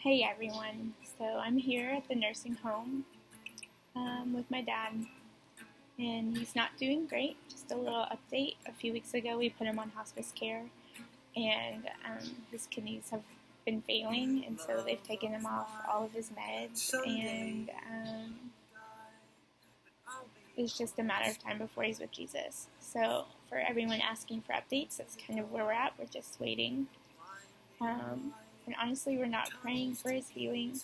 Hey everyone, so I'm here at the nursing home with my dad, and he's not doing great. Just a little update. A few weeks ago, we put him on hospice care, and his kidneys have been failing, and so they've taken him off all of his meds, and it's just a matter of time before he's with Jesus. So, for everyone asking for updates, that's kind of where we're at. We're just waiting. And honestly, we're not praying for his healing.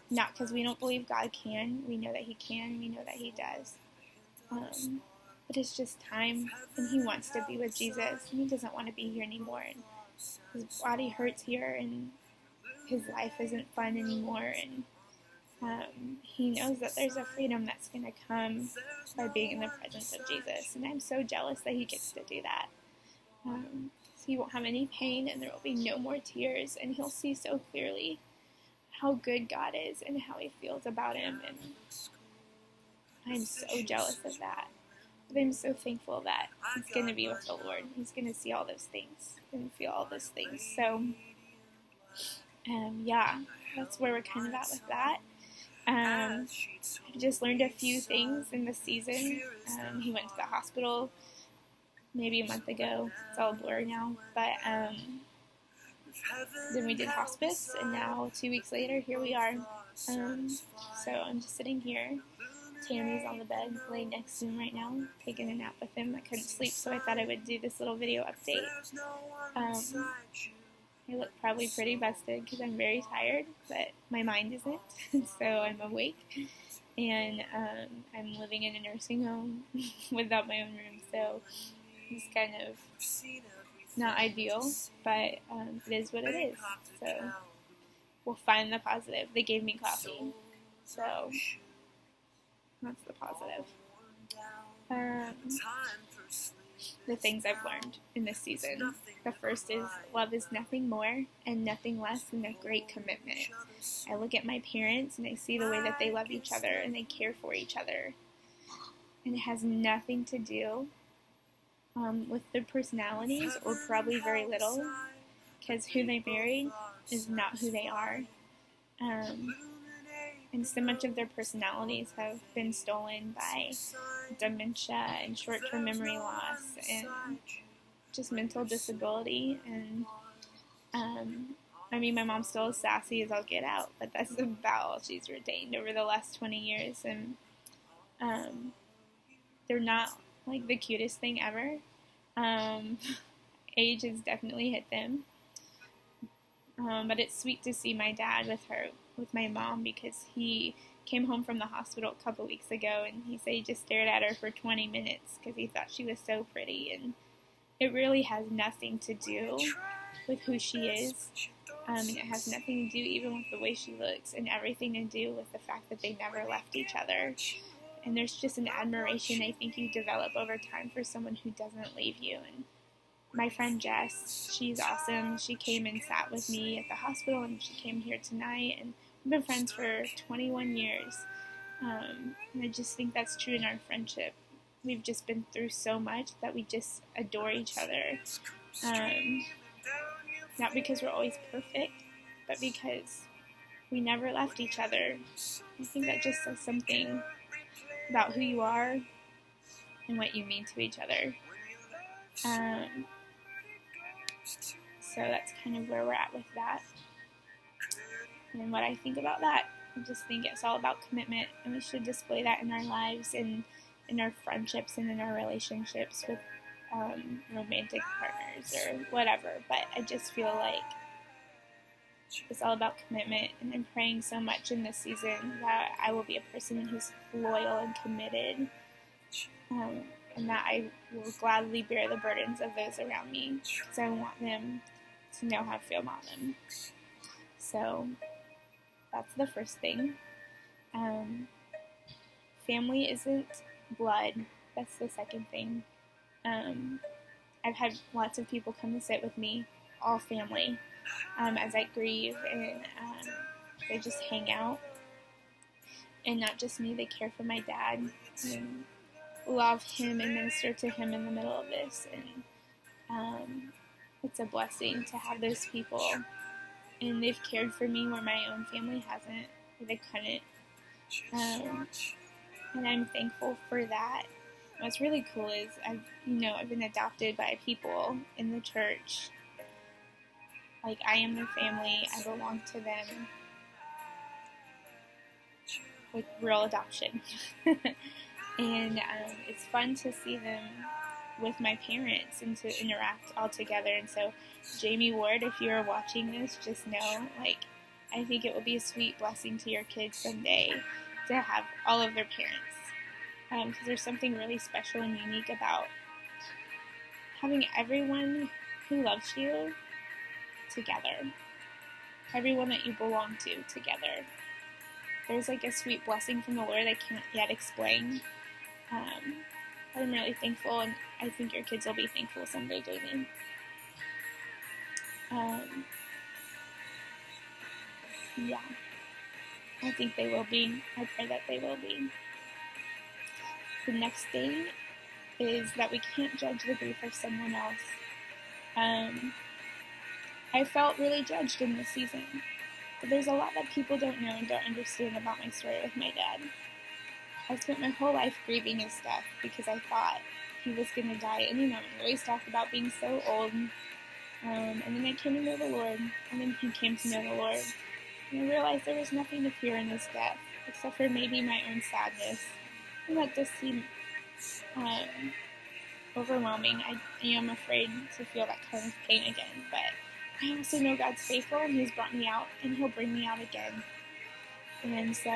Not because we don't believe God can. We know that he can. We know that he does. But it's just time, and he wants to be with Jesus, and he doesn't want to be here anymore. And his body hurts here, and his life isn't fun anymore. And he knows that there's a freedom that's going to come by being in the presence of Jesus. And I'm so jealous that he gets to do that. So he won't have any pain, and there will be no more tears, and he'll see so clearly how good God is and how he feels about him, and I'm so jealous of that. But I'm so thankful that he's going to be with the Lord. He's going to see all those things and feel all those things. So, yeah, that's where we're kind of at with that. I just learned a few things in this season. He went to the hospital maybe a month ago. It's all a blur now. But then we did hospice, and now 2 weeks later, here we are. So I'm just sitting here. Tammy's on the bed, laying next to him right now, taking a nap with him. I couldn't sleep, so I thought I would do this little video update. I look probably pretty busted because I'm very tired, but my mind isn't, so I'm awake. And I'm living in a nursing home without my own room, so it's kind of not ideal, but it is what it is. So we'll find the positive. They gave me coffee, so that's the positive. The things I've learned in this season. The first is love is nothing more and nothing less than a great commitment. I look at my parents and I see the way that they love each other and they care for each other. And it has nothing to do with their personalities, or probably very little, because who they married is not who they are. And so much of their personalities have been stolen by dementia and short-term memory loss and just mental disability. And I mean, my mom's still as sassy as I'll get out, but that's about all she's retained over the last 20 years. And they're not like the cutest thing ever. Age has definitely hit them. But it's sweet to see my dad with my mom, because he came home from the hospital a couple weeks ago, and he said he just stared at her for 20 minutes because he thought she was so pretty, and it really has nothing to do with who she is, and it has nothing to do even with the way she looks, and everything to do with the fact that they never left each other. And there's just an admiration I think you develop over time for someone who doesn't leave you. And my friend Jess, she's awesome. She came and sat with me at the hospital, and she came here tonight, and we've been friends for 21 years. And I just think that's true in our friendship. We've just been through so much that we just adore each other. Not because we're always perfect, but because we never left each other. I think that just says something about who you are and what you mean to each other. So that's kind of where we're at with that. And what I think about that, I just think it's all about commitment, and we should display that in our lives and in our friendships and in our relationships with romantic partners or whatever. But I just feel like it's all about commitment, and I'm praying so much in this season that I will be a person who's loyal and committed, and that I will gladly bear the burdens of those around me, because I want them to know how I feel about them. So that's the first thing. Family isn't blood. That's the second thing. I've had lots of people come and sit with me, all family, as I grieve, and they just hang out. And not just me, they care for my dad and love him and minister to him in the middle of this. And it's a blessing to have those people and they've cared for me where my own family hasn't, or they couldn't. And I'm thankful for that. What's really cool is I've been adopted by people in the church. Like, I am their family. I belong to them. Like, real adoption. And it's fun to see them with my parents and to interact all together. And so, Jamie Ward, if you're watching this, just know, I think it will be a sweet blessing to your kids someday to have all of their parents. Because there's something really special and unique about having everyone who loves you together. Everyone that you belong to together. There's a sweet blessing from the Lord I can't yet explain. I'm really thankful, and I think your kids will be thankful someday, Jamie. Yeah. I think they will be. I pray that they will be. The next thing is that we can't judge the grief of someone else. I felt really judged in this season. But there's a lot that people don't know and don't understand about my story with my dad. I spent my whole life grieving his death because I thought he was going to die at any moment. I always talked about being so old. And then I came to know the Lord, and then he came to know the Lord. And I realized there was nothing to fear in his death, except for maybe my own sadness. And that does seem overwhelming. I am afraid to feel that kind of pain again, but I also know God's faithful, and he's brought me out, and he'll bring me out again. And so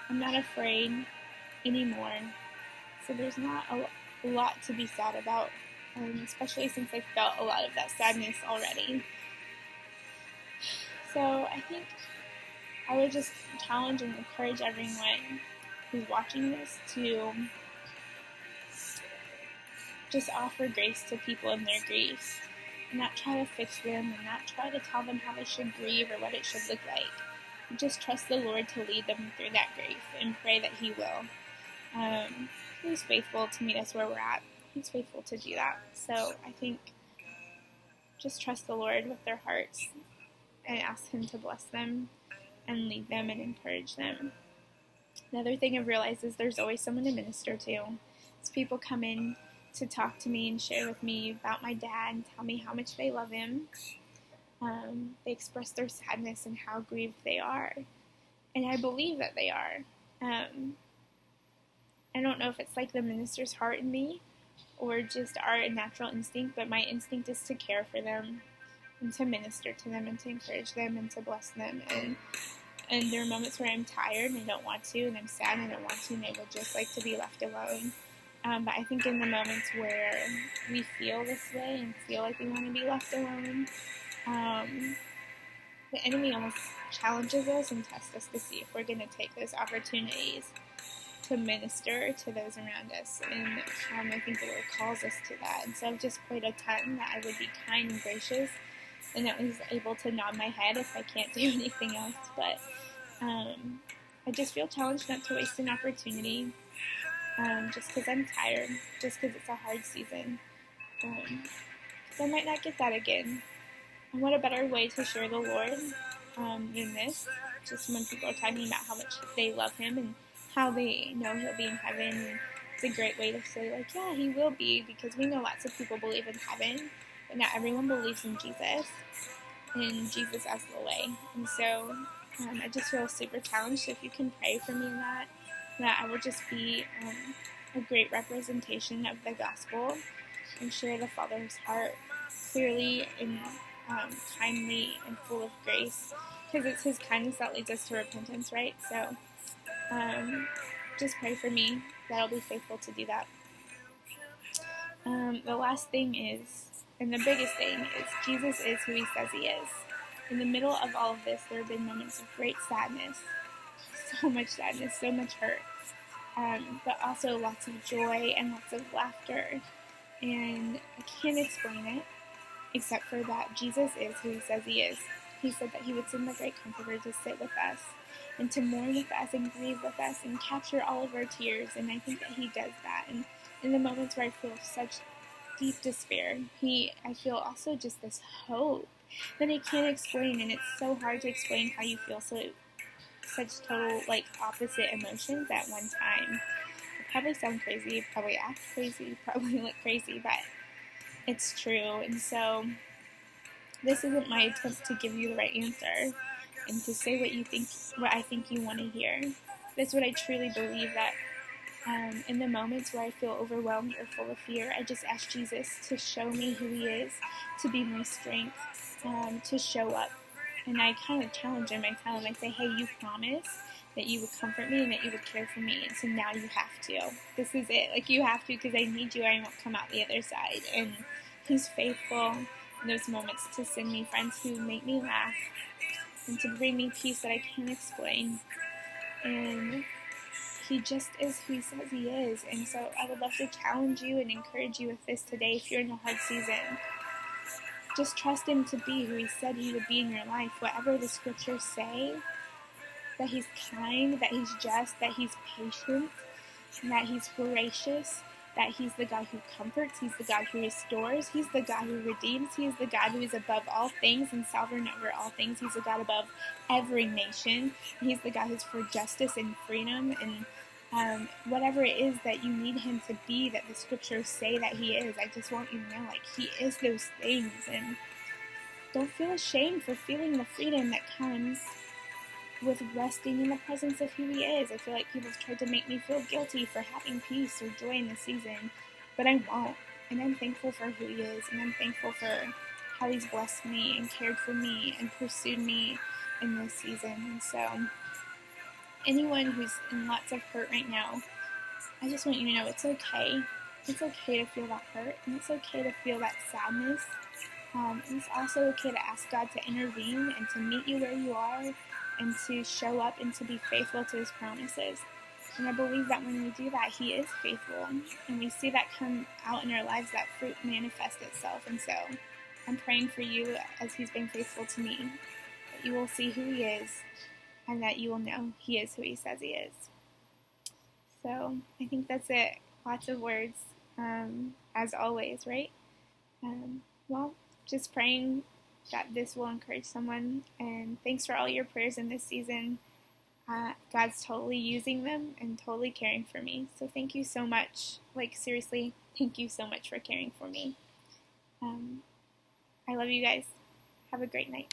I'm not afraid anymore. So there's not a lot to be sad about, especially since I felt a lot of that sadness already. So I think I would just challenge and encourage everyone who's watching this to just offer grace to people in their grief, and not try to fix them, and not try to tell them how they should grieve or what it should look like. Just trust the Lord to lead them through that grief, and pray that he will. He's faithful to meet us where we're at. He's faithful to do that. So I think just trust the Lord with their hearts and ask him to bless them and lead them and encourage them. Another thing I've realized is there's always someone to minister to. As people come in to talk to me and share with me about my dad and tell me how much they love him. They express their sadness and how grieved they are. And I believe that they are. I don't know if it's the minister's heart in me or just our natural instinct, but my instinct is to care for them and to minister to them and to encourage them and to bless them. And there are moments where I'm tired and I don't want to, and I'm sad and I don't want to, and I would just like to be left alone. But I think in the moments where we feel this way and feel like we want to be left alone, the enemy almost challenges us and tests us to see if we're going to take those opportunities to minister to those around us. And I think the Lord calls us to that. And so I've just prayed a ton that I would be kind and gracious, and that He's able to nod my head if I can't do anything else. But I just feel challenged not to waste an opportunity, just because I'm tired, just because it's a hard season. Because I might not get that again. And what a better way to share the Lord than this, just when people are talking about how much they love Him and how they know He'll be in heaven. And it's a great way to say, yeah, He will be, because we know lots of people believe in heaven, but not everyone believes in Jesus, and Jesus as the way. And so I just feel super challenged. So if you can pray for me in that I will just be a great representation of the gospel and share the Father's heart clearly and kindly and full of grace, because it's His kindness that leads us to repentance, right? So just pray for me that I'll be faithful to do that. The last thing is, and the biggest thing is, Jesus is who He says He is. In the middle of all of this, there have been moments of great sadness, so much sadness, so much hurt, but also lots of joy and lots of laughter. And I can't explain it, except for that Jesus is who He says He is. He said that He would send the great Comforter to sit with us and to mourn with us and grieve with us and capture all of our tears. And I think that He does that. And in the moments where I feel such deep despair, I feel also just this hope that I can't explain, and it's so hard to explain how you feel such total like opposite emotions at one time. I probably sound crazy, probably act crazy, probably look crazy, but it's true. And so this isn't my attempt to give you the right answer and to say what I think you want to hear. That's what I truly believe, that in the moments where I feel overwhelmed or full of fear, I just ask Jesus to show me who He is, to be my strength, to show up. And I kind of challenge Him. I tell Him, I say, hey, you promised that you would comfort me and that you would care for me. And so now you have to. This is it. Like, you have to, because I need you. I won't come out the other side. And He's faithful in those moments to send me friends who make me laugh and to bring me peace that I can't explain. And He just is who He says He is. And so I would love to challenge you and encourage you with this today. If you're in a hard season, just trust Him to be who He said He would be in your life. Whatever the scriptures say, that He's kind, that He's just, that He's patient, and that He's gracious, that He's the God who comforts, He's the God who restores, He's the God who redeems, He is the God who is above all things and sovereign over all things. He's the God above every nation. He's the God who's for justice and freedom, and whatever it is that you need Him to be, that the scriptures say that He is, I just want you to know, like, He is those things. And don't feel ashamed for feeling the freedom that comes with resting in the presence of who He is. I feel like people have tried to make me feel guilty for having peace or joy in this season, but I won't. And I'm thankful for who He is, and I'm thankful for how He's blessed me and cared for me and pursued me in this season. And so anyone who's in lots of hurt right now, I just want you to know it's okay. It's okay to feel that hurt, and it's okay to feel that sadness. And it's also okay to ask God to intervene and to meet you where you are, and to show up and to be faithful to His promises. And I believe that when we do that, He is faithful, and we see that come out in our lives, that fruit manifest itself. And so I'm praying for you, as He's been faithful to me, that you will see who He is, and that you will know He is who He says He is. So I think that's it. Lots of words, as always, right? Well, just praying that this will encourage someone, and thanks for all your prayers in this season. God's totally using them and totally caring for me. So thank you so much. Like, seriously, thank you so much for caring for me. I love you guys. Have a great night.